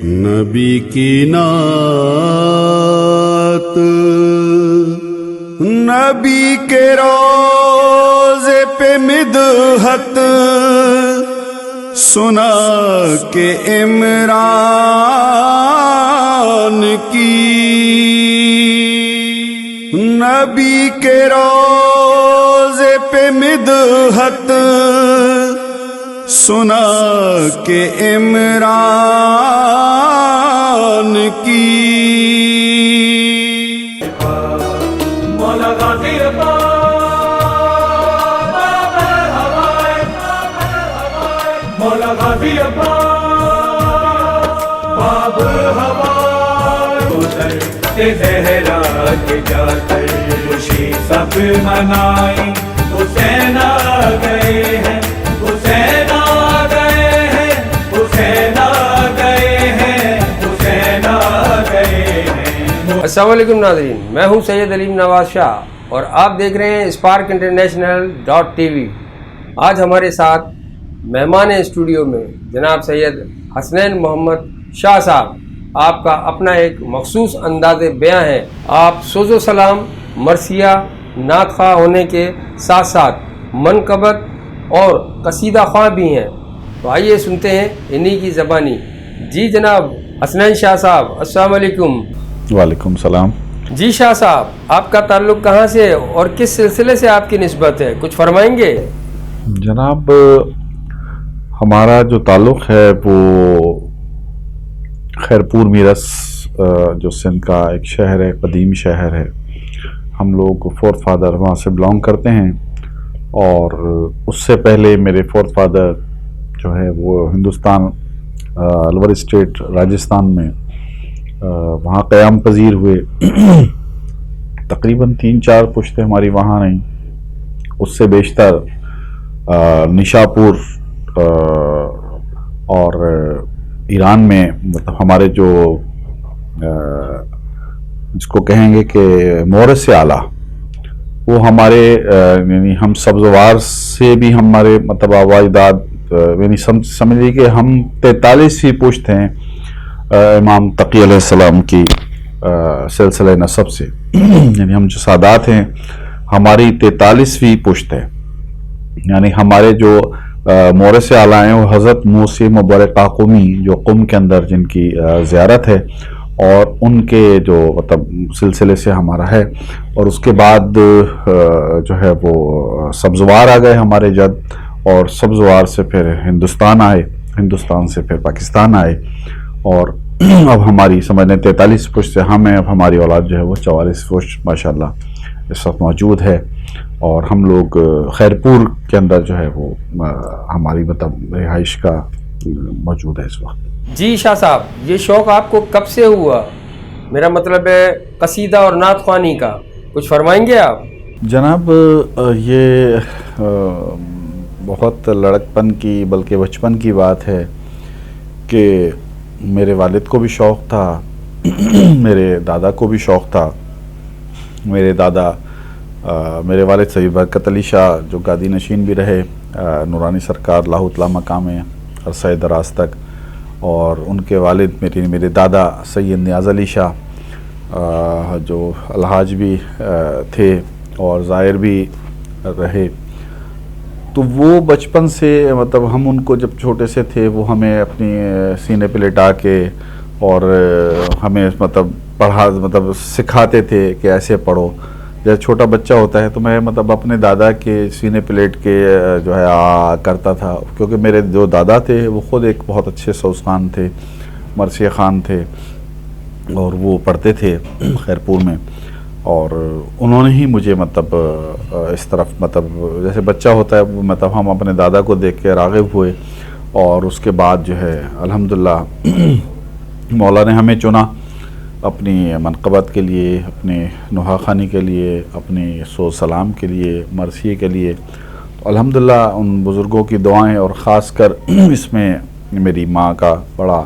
نبی کی نعت نبی کے روزے پہ مدحت سنا کے عمران کی، نبی کے روزے پہ مدحت سنا کے عمران کی۔ زہرا کے جا کر خوشی سب منائی، حسین آ گئے ہیں، حسین آ گئے ہیں، حسین آ گئے ہیں، حسین آ گئے ہیں۔ السلام علیکم ناظرین، میں ہوں سید علیم نواز شاہ اور آپ دیکھ رہے ہیں اسپارک انٹرنیشنل .tv۔ آج ہمارے ساتھ مہمان اسٹوڈیو میں جناب سید حسنین محمد شاہ صاحب۔ آپ کا اپنا ایک مخصوص انداز بیاں ہے، آپ سوز و سلام، مرثیہ، نعت خواہ ہونے کے ساتھ ساتھ منقبت اور قصیدہ خواہ بھی ہیں۔ تو آئیے سنتے ہیں انہی کی زبانی۔ جی جناب حسنین شاہ صاحب، السلام علیکم۔ وعلیکم السلام۔ جی شاہ صاحب، آپ کا تعلق کہاں سے اور کس سلسلے سے آپ کی نسبت ہے، کچھ فرمائیں گے؟ جناب ہمارا جو تعلق ہے وہ خیرپور میرس جو سندھ کا ایک شہر ہے، قدیم شہر ہے۔ ہم لوگ فورتھ فادر وہاں سے بلانگ کرتے ہیں، اور اس سے پہلے میرے فورتھ فادر جو ہے وہ ہندوستان الور اسٹیٹ راجستھان میں وہاں قیام پذیر ہوئے۔ تقریباً 3-4 پشتیں ہماری وہاں رہیں، اس سے بیشتر نشاپور اور ایران میں، مطلب ہمارے جو جس کو کہیں گے کہ مورث اعلیٰ، وہ ہمارے یعنی ہم سبزوار سے بھی ہمارے مطلب آباء اجداد، یعنی سمجھ لیجیے کہ ہم 43ویں پشت ہیں امام تقی علیہ السلام کی سلسلہ نسب سے، یعنی ہم جو سادات ہیں ہماری 43ویں پشت ہے۔ یعنی ہمارے جو مورث اعلیٰ ہیں وہ حضرت موسی مبارکہ قمی، جو قم کے اندر جن کی زیارت ہے، اور ان کے جو مطلب سلسلے سے ہمارا ہے۔ اور اس کے بعد جو ہے وہ سبزوار آ گئے ہمارے جد، اور سبزوار سے پھر ہندوستان آئے، ہندوستان سے پھر پاکستان آئے، اور اب ہماری سمجھنے 43 پشت سے ہم ہیں۔ اب ہماری اولاد جو ہے وہ 44 پشت ماشاءاللہ اس وقت موجود ہے، اور ہم لوگ خیرپور کے اندر جو ہے وہ ہماری مطلب رہائش کا موجود ہے اس وقت۔ جی شاہ صاحب، یہ شوق آپ کو کب سے ہوا؟ میرا مطلب ہے قصیدہ اور نعت خوانی کا، کچھ فرمائیں گے آپ؟ جناب یہ بہت لڑکپن کی بلکہ بچپن کی بات ہے کہ میرے والد کو بھی شوق تھا، میرے دادا کو بھی شوق تھا۔ میرے دادا میرے والد سید برکت علی شاہ جو گادی نشین بھی رہے، نورانی سرکار لاہو تعالی مقام عرصہ دراز تک، اور ان کے والد میرے دادا سید نیاز علی شاہ جو الحاج بھی تھے اور زائر بھی رہے۔ تو وہ بچپن سے مطلب ہم ان کو جب چھوٹے سے تھے وہ ہمیں اپنی سینے پہ لٹا کے اور ہمیں مطلب مطلب سکھاتے تھے کہ ایسے پڑھو۔ جب چھوٹا بچہ ہوتا ہے تو میں مطلب اپنے دادا کے سینے پہ لیٹ کے جو ہے کرتا تھا، کیونکہ میرے جو دادا تھے وہ خود ایک بہت اچھے سوز خان تھے، مرثیہ خان تھے، اور وہ پڑھتے تھے خیرپور میں، اور انہوں نے ہی مجھے مطلب اس طرف مطلب جیسے بچہ ہوتا ہے مطلب ہم اپنے دادا کو دیکھ کے راغب ہوئے، اور اس کے بعد جو ہے الحمدللہ مولا نے ہمیں چنا اپنی منقبت کے لیے، اپنے نوحہ خوانی کے لیے، اپنے سوز سلام کے لیے، مرثیے کے لیے۔ الحمدللہ ان بزرگوں کی دعائیں، اور خاص کر اس میں میری ماں کا بڑا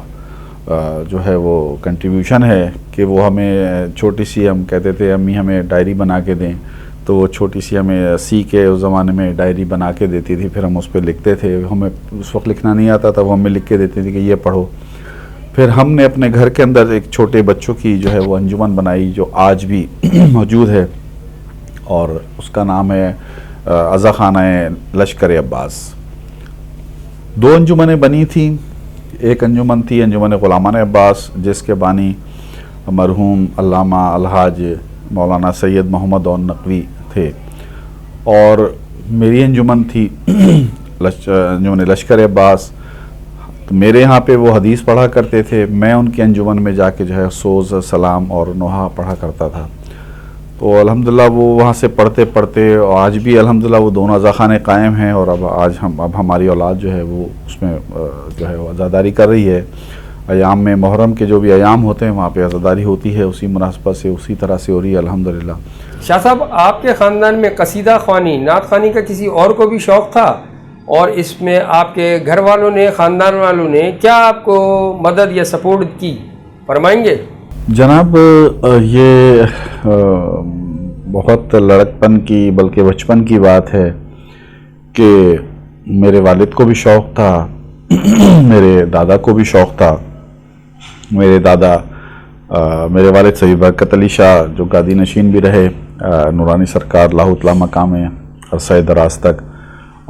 جو ہے وہ کنٹریبیوشن ہے کہ وہ ہمیں چھوٹی سی، ہم کہتے تھے امی ہمیں ڈائری بنا کے دیں، تو وہ چھوٹی سی ہمیں سی کے اس زمانے میں ڈائری بنا کے دیتی تھی، پھر ہم اس پہ لکھتے تھے۔ ہمیں اس وقت لکھنا نہیں آتا تھا، وہ ہمیں لکھ کے دیتی تھی کہ یہ پڑھو۔ پھر ہم نے اپنے گھر کے اندر ایک چھوٹے بچوں کی جو ہے وہ انجمن بنائی جو آج بھی موجود ہے، اور اس کا نام ہے عزا خانہ لشکر عباس۔ 2 انجمنیں بنی تھیں، ایک انجمن تھی انجمن غلامان عباس جس کے بانی مرحوم علامہ الحاج مولانا سید محمد عون نقوی تھے، اور میری انجمن تھی انجمن لشکر عباس۔ تو میرے یہاں پہ وہ حدیث پڑھا کرتے تھے، میں ان کی انجمن میں جا کے جو ہے سوز، سلام اور نوحہ پڑھا کرتا تھا۔ تو الحمدللہ وہ وہاں سے پڑھتے پڑھتے آج بھی الحمدللہ وہ دونوں عزاخانے قائم ہیں، اور اب ہماری اولاد جو ہے وہ اس میں جو ہے وہ عزاداری کر رہی ہے۔ ایام میں محرم کے جو بھی ایام ہوتے ہیں وہاں پہ عزاداری ہوتی ہے، اسی مناسبت سے اسی طرح سے ہو رہی ہے الحمدللہ۔ شاہ صاحب، آپ کے خاندان میں قصیدہ خوانی، نعت خوانی کا کسی اور کو بھی شوق تھا، اور اس میں آپ کے گھر والوں نے، خاندان والوں نے کیا آپ کو مدد یا سپورٹ کی، فرمائیں گے؟ جناب، یہ بہت لڑکپن کی بلکہ بچپن کی بات ہے کہ میرے والد کو بھی شوق تھا، میرے دادا کو بھی شوق تھا۔ میرے دادا میرے والد سید برکت علی شاہ جو گادی نشین بھی رہے، نورانی سرکار لاہو تعالی مقام عرصہ دراز تک،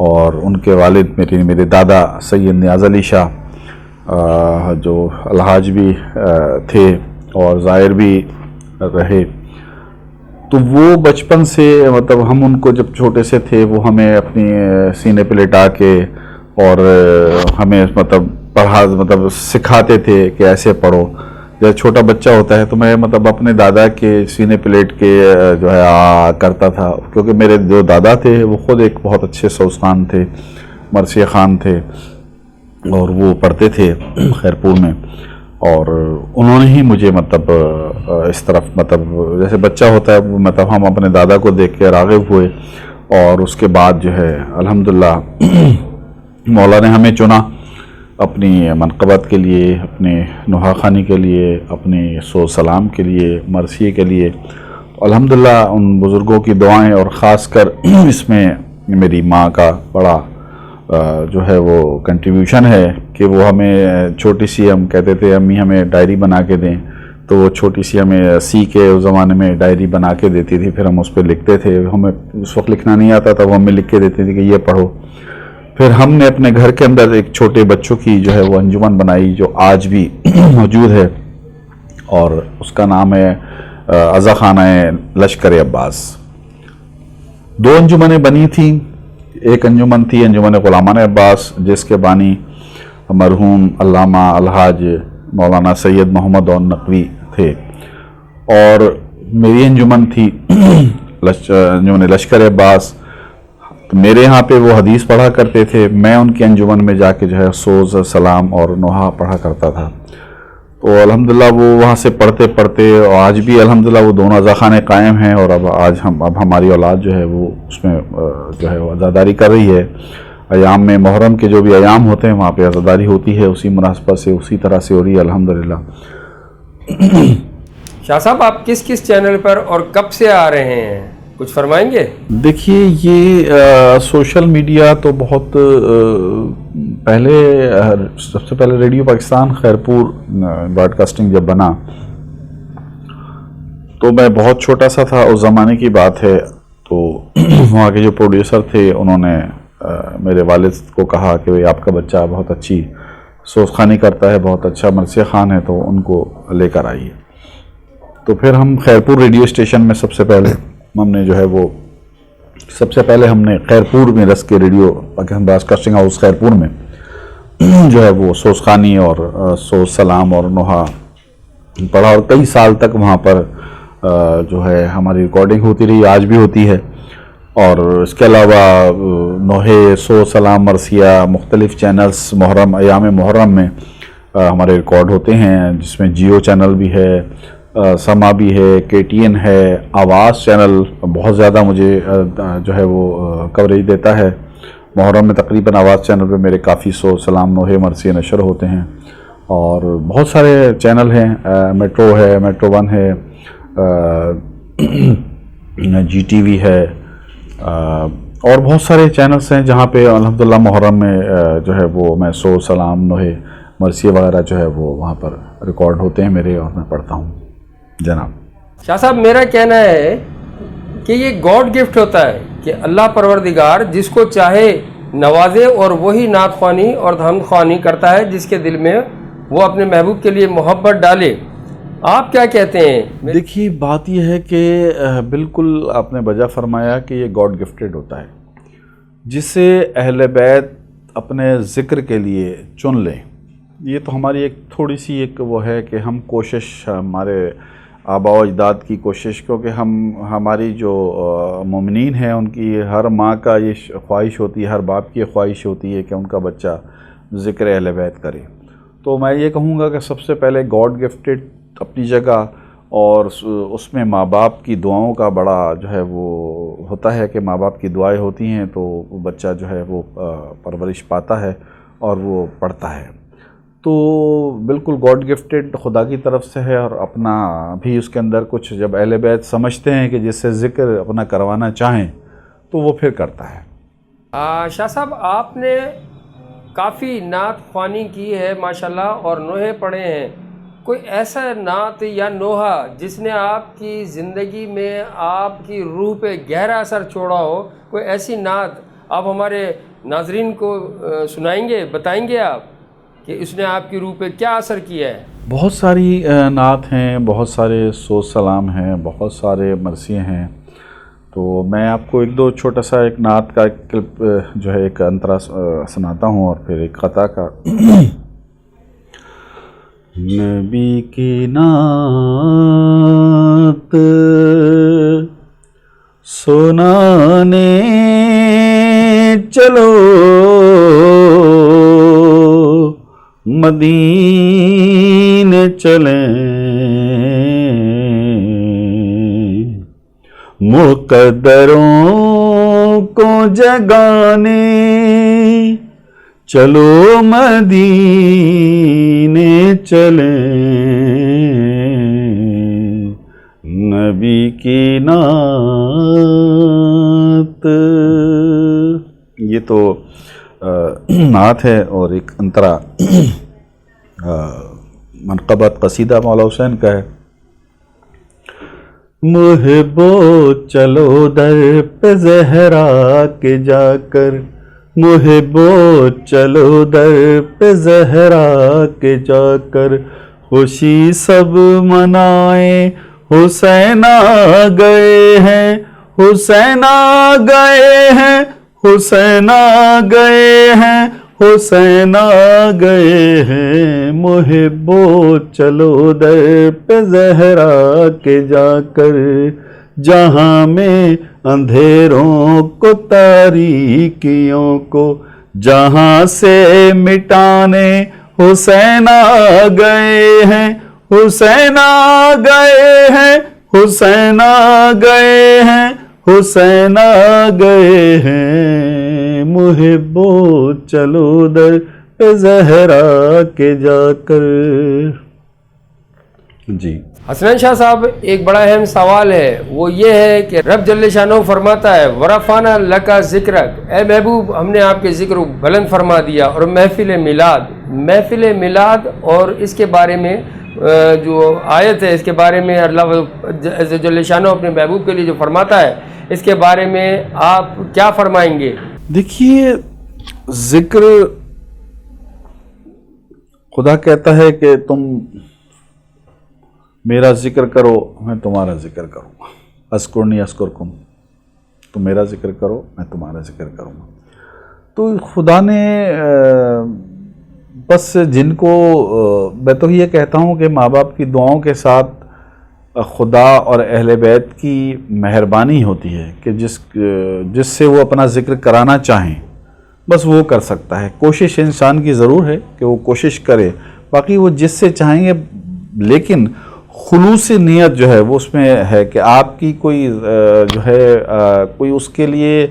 اور ان کے والد میرے دادا سید نیاز علی شاہ جو الحاج بھی تھے اور زائر بھی رہے۔ تو وہ بچپن سے مطلب ہم ان کو جب چھوٹے سے تھے وہ ہمیں اپنی سینے پہ لٹا کے اور ہمیں مطلب سکھاتے تھے کہ ایسے پڑھو۔ جب چھوٹا بچہ ہوتا ہے تو میں مطلب اپنے دادا کے سینے پہ لیٹ کے جو ہے کرتا تھا، کیونکہ میرے جو دادا تھے وہ خود ایک بہت اچھے سوز خان تھے، مرثیہ خان تھے، اور وہ پڑھتے تھے خیرپور میں، اور انہوں نے ہی مجھے مطلب اس طرف مطلب جیسے بچہ ہوتا ہے مطلب ہم اپنے دادا کو دیکھ کے راغب ہوئے، اور اس کے بعد جو ہے الحمدللہ مولا نے ہمیں چنا اپنی منقبت کے لیے، اپنے نوحہ خوانی کے لیے، اپنے سوز سلام کے لیے، مرثیے کے لیے۔ الحمدللہ ان بزرگوں کی دعائیں، اور خاص کر اس میں میری ماں کا بڑا جو ہے وہ کنٹریبیوشن ہے کہ وہ ہمیں چھوٹی سی، ہم کہتے تھے امی ہمیں ڈائری بنا کے دیں، تو وہ چھوٹی سی ہمیں سی کے اس زمانے میں ڈائری بنا کے دیتی تھی، پھر ہم اس پہ لکھتے تھے۔ ہمیں اس وقت لکھنا نہیں آتا تھا، وہ ہمیں لکھ کے دیتی تھی کہ یہ پڑھو۔ پھر ہم نے اپنے گھر کے اندر ایک چھوٹے بچوں کی جو ہے وہ انجمن بنائی جو آج بھی موجود ہے، اور اس کا نام ہے عزا خانہ لشکر عباس۔ 2 انجمنیں بنی تھیں، ایک انجمن تھی انجمن غلامان عباس جس کے بانی مرحوم علامہ الحاج مولانا سید محمد عون نقوی تھے، اور میری انجمن تھی انجمن لشکر عباس۔ میرے یہاں پہ وہ حدیث پڑھا کرتے تھے، میں ان کی انجمن میں جا کے جو ہے سوز، سلام اور نوحہ پڑھا کرتا تھا۔ تو الحمدللہ وہ وہاں سے پڑھتے پڑھتے آج بھی الحمدللہ وہ دونوں عزاخانے قائم ہیں، اور اب ہماری اولاد جو ہے وہ اس میں جو ہے وہ عزاداری کر رہی ہے۔ ایام میں محرم کے جو بھی ایام ہوتے ہیں وہاں پہ عزاداری ہوتی ہے، اسی مناسبت سے اسی طرح سے ہو رہی ہے الحمدللہ۔ شاہ صاحب، آپ کس چینل پر اور کب سے آ رہے ہیں، کچھ فرمائیں گے؟ دیکھیے، یہ سوشل میڈیا تو بہت پہلے، سب سے پہلے radio Pakistan Khairpur broadcasting جب بنا تو میں بہت چھوٹا سا تھا، اس زمانے کی بات ہے۔ تو وہاں کے جو پروڈیوسر تھے انہوں نے میرے والد کو کہا کہ آپ کا بچہ بہت اچھی سوز خوانی کرتا ہے، بہت اچھا مرثیہ خان ہے، تو ان کو لے کر آئیے۔ تو پھر ہم خیرپور ریڈیو اسٹیشن میں سب سے پہلے ہم نے جو ہے وہ ہم نے خیرپور میں رس کے radio Pakistan broadcasting house Khairpur میں جو ہے وہ سوز خوانی اور سوز سلام اور نوحہ پڑھا، اور کئی سال تک وہاں پر جو ہے ہماری ریکارڈنگ ہوتی رہی، آج بھی ہوتی ہے۔ اور اس کے علاوہ نوحے، سوز سلام، مرثیہ، مختلف چینلز محرم، ایام محرم میں ہمارے ریکارڈ ہوتے ہیں، جس میں جیو چینل بھی ہے، سما بھی ہے، KTN ہے، آواز چینل بہت زیادہ مجھے جو ہے وہ کوریج دیتا ہے۔ محرم میں تقریباً آواز چینل پہ میرے کافی سوز سلام، نوحے، مرثیے نشر ہوتے ہیں، اور بہت سارے چینل ہیں، میٹرو ہے، میٹرو 1 ہے، GTV ہے، اور بہت سارے چینلز ہیں جہاں پہ الحمدللہ محرم میں جو ہے وہ میں سوز سلام، نوحے مرثیے وغیرہ جو ہے وہ وہاں پر ریکارڈ ہوتے ہیں میرے اور میں پڑھتا ہوں جناب. شاہ صاحب میرا کہنا ہے کہ یہ گاڈ گفٹ ہوتا ہے کہ اللہ پروردگار جس کو چاہے نوازے اور وہی نعت خوانی اور حمد خوانی کرتا ہے جس کے دل میں وہ اپنے محبوب کے لیے محبت ڈالے. آپ کیا کہتے ہیں؟ دیکھیے بات یہ ہے کہ بالکل آپ نے بجا فرمایا کہ یہ گاڈ گفٹڈ ہوتا ہے جسے اہل بیت اپنے ذکر کے لیے چن لیں. یہ تو ہماری ایک تھوڑی سی ایک وہ ہے کہ ہم کوشش، ہمارے آباء و اجداد کی کوشش، کیونکہ ہماری جو مومنین ہیں ان کی ہر ماں کا یہ خواہش ہوتی ہے، ہر باپ کی یہ خواہش ہوتی ہے کہ ان کا بچہ ذکر اہل بیت کرے. تو میں یہ کہوں گا کہ سب سے پہلے گاڈ گفٹڈ اپنی جگہ، اور اس میں ماں باپ کی دعاؤں کا بڑا جو ہے وہ ہوتا ہے کہ ماں باپ کی دعائیں ہوتی ہیں تو بچہ جو ہے وہ پرورش پاتا ہے اور وہ پڑھتا ہے. تو بالکل گاڈ گفٹڈ خدا کی طرف سے ہے، اور اپنا بھی اس کے اندر کچھ جب اہل بیت سمجھتے ہیں کہ جس سے ذکر اپنا کروانا چاہیں تو وہ پھر کرتا ہے. شاہ صاحب آپ نے کافی نعت خوانی کی ہے ماشاءاللہ اور نوحے پڑھے ہیں. کوئی ایسا نعت یا نوحہ جس نے آپ کی زندگی میں آپ کی روح پہ گہرا اثر چھوڑا ہو؟ کوئی ایسی نعت آپ ہمارے ناظرین کو سنائیں گے، بتائیں گے آپ کہ اس نے آپ کی روح پہ کیا اثر کیا ہے؟ بہت ساری نعت ہیں، بہت سارے سوز سلام ہیں، بہت سارے مرثیے ہیں. تو میں آپ کو ایک دو چھوٹا سا ایک نعت کا ایک کلپ جو ہے ایک انترا سناتا ہوں اور پھر ایک قطع کا. نبی کی نعت سنانے چلو مدینے چلیں، مقدروں کو جگانے چلو مدینے چلیں. نبی کی نعت، یہ تو نعت ہے اور ایک انترا منقبت قصیدہ مولا حسین کا ہے. محبو چلو در پہ زہرا کے جا کر، محبو چلو در پہ زہرا کے جا کر، خوشی سب منائیں حسین آ گئے ہیں، حسین آ گئے ہیں، حسین آ گئے ہیں، حسین آ گئے ہیں. محبو چلو در پہ زہرا کے جا کر، جہاں میں اندھیروں کو تاریکیوں کو جہاں سے مٹانے حسین آ گئے ہیں، حسین آ گئے ہیں، حسین آ گئے ہیں، حسین آ گئے ہیں. محبو چلو در پہ زہرا کے جا کر. جی حسنین شاہ صاحب ایک بڑا اہم سوال ہے، وہ یہ ہے کہ رب جل شانہ فرماتا ہے ورفعنا لک ذکرک، اے محبوب ہم نے آپ کے ذکر کو بلند فرما دیا. اور محفل میلاد اور اس کے بارے میں جو آیت ہے اس کے بارے میں اللہ جل شانہ اپنے محبوب کے لیے جو فرماتا ہے اس کے بارے میں آپ کیا فرمائیں گے؟ دیکھیے ذکر خدا کہتا ہے کہ تم میرا ذکر کرو میں تمہارا ذکر کروں گا. اذکرنی اذکرکم، تم میرا ذکر کرو میں تمہارا ذکر کروں گا. تو خدا نے بس جن کو میں تو یہ کہتا ہوں کہ ماں باپ کی دعاؤں کے ساتھ خدا اور اہل بیت کی مہربانی ہوتی ہے کہ جس سے وہ اپنا ذکر کرانا چاہیں بس وہ کر سکتا ہے. کوشش انسان کی ضرور ہے کہ وہ کوشش کرے، باقی وہ جس سے چاہیں گے، لیکن خلوص نیت جو ہے وہ اس میں ہے کہ آپ کی کوئی جو ہے کوئی اس کے لیے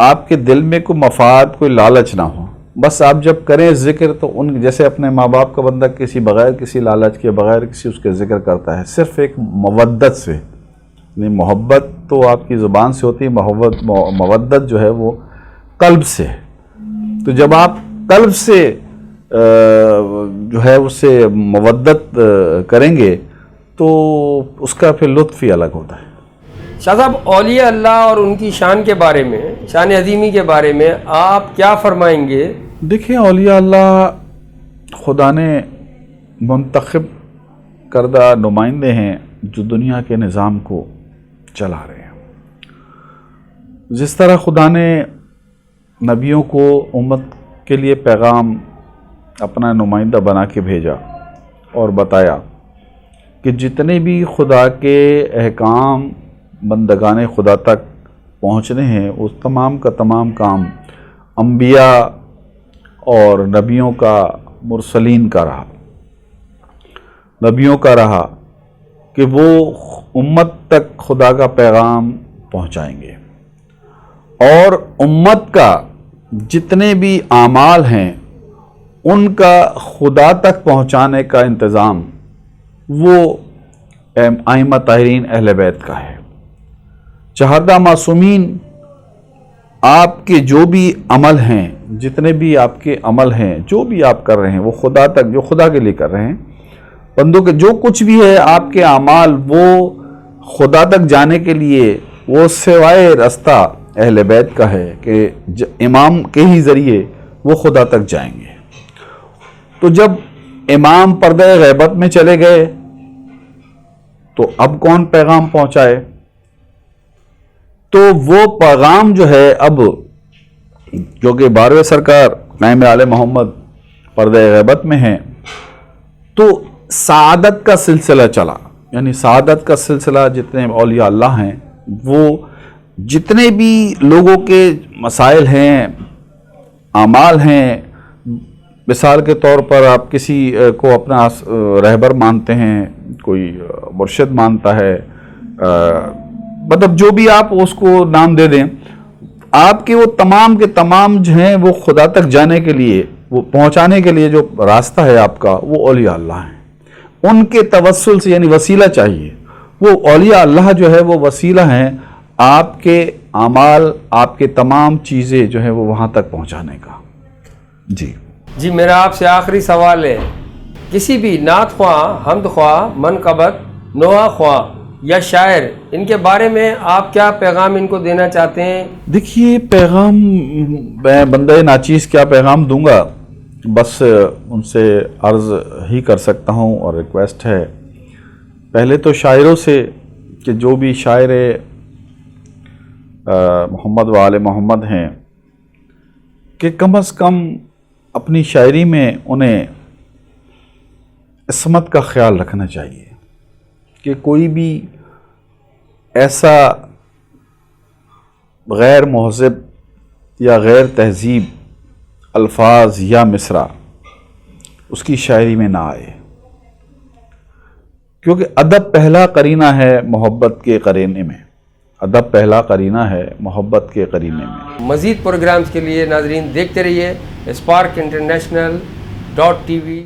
آپ کے دل میں کوئی مفاد، کوئی لالچ نہ ہو. بس آپ جب کریں ذکر تو ان جیسے اپنے ماں باپ کا بندہ کسی بغیر کسی لالچ کے بغیر کسی اس کے ذکر کرتا ہے، صرف ایک مودت سے، یعنی محبت تو آپ کی زبان سے ہوتی ہے، مودت جو ہے وہ قلب سے. تو جب آپ قلب سے جو ہے اس سے مودت کریں گے تو اس کا پھر لطف ہی الگ ہوتا ہے۔ شاہ صاحب، اولیاء اللہ اور ان کی شان کے بارے میں، شان عظیمی کے بارے میں آپ کیا فرمائیں گے؟ دیکھیں، اولیاء اللہ خدا نے منتخب کردہ نمائندے ہیں جو دنیا کے نظام کو چلا رہے ہیں۔ جس طرح خدا نے نبیوں کو امت کے لیے پیغام اپنا نمائندہ بنا کے بھیجا اور بتایا کہ جتنے بھی خدا کے احکام بندگان خدا تک پہنچنے ہیں، اس تمام کا تمام کام انبیاء اور نبیوں کا، مرسلین کا رہا، نبیوں کا رہا کہ وہ امت تک خدا کا پیغام پہنچائیں گے، اور امت کا جتنے بھی اعمال ہیں ان کا خدا تک پہنچانے کا انتظام وہ ائمہ طاہرین اہل بیت کا ہے۔ چہاردہ معصومین، آپ کے جو بھی عمل ہیں، جتنے بھی آپ کے عمل ہیں، جو بھی آپ کر رہے ہیں، وہ خدا تک، جو خدا کے لیے کر رہے ہیں، بندوں کے جو کچھ بھی ہے آپ کے اعمال، وہ خدا تک جانے کے لیے وہ سوائے راستہ اہل بیت کا ہے کہ امام کے ہی ذریعے وہ خدا تک جائیں گے۔ تو جب امام پردہ غیبت میں چلے گئے تو اب کون پیغام پہنچائے؟ تو وہ پیغام جو ہے اب جو کہ 12ویں سرکار نائم آل محمد پردہ غیبت میں ہیں، تو سعادت کا سلسلہ چلا، یعنی سعادت کا سلسلہ جتنے اولیاء اللہ ہیں، وہ جتنے بھی لوگوں کے مسائل ہیں، اعمال ہیں، مثال کے طور پر آپ کسی کو اپنا رہبر مانتے ہیں، کوئی مرشد مانتا ہے، مطلب جو بھی آپ اس کو نام دے دیں، آپ کے وہ تمام کے تمام جو ہیں وہ خدا تک جانے کے لیے، وہ پہنچانے کے لیے جو راستہ ہے آپ کا، وہ اولیاء اللہ ہیں۔ ان کے توسل سے، یعنی وسیلہ چاہیے، وہ اولیاء اللہ جو ہے وہ وسیلہ ہیں آپ کے اعمال، آپ کے تمام چیزیں جو ہیں وہ وہاں تک پہنچانے کا۔ جی میرا آپ سے آخری سوال ہے، کسی بھی نعت خواہ، حمد خواہ، منقبت، نوحہ خواہ یا شاعر، ان کے بارے میں آپ کیا پیغام ان کو دینا چاہتے ہیں؟ دیکھیے، پیغام میں بندہ ناچیز کیا پیغام دوں گا، بس ان سے عرض ہی کر سکتا ہوں اور ریکویسٹ ہے پہلے تو شاعروں سے کہ جو بھی شاعر محمد و آل محمد ہیں کہ کم از کم اپنی شاعری میں انہیں عصمت کا خیال رکھنا چاہیے کہ کوئی بھی ایسا غیر مہذب یا غیر تہذیب الفاظ یا مصرع اس کی شاعری میں نہ آئے، کیونکہ ادب پہلا قرینہ ہے محبت کے قرینے میں، ادب پہلا قرینہ ہے محبت کے قرینے میں۔ مزید پروگرامز کے لیے ناظرین دیکھتے رہیے اسپارک انٹرنیشنل .tv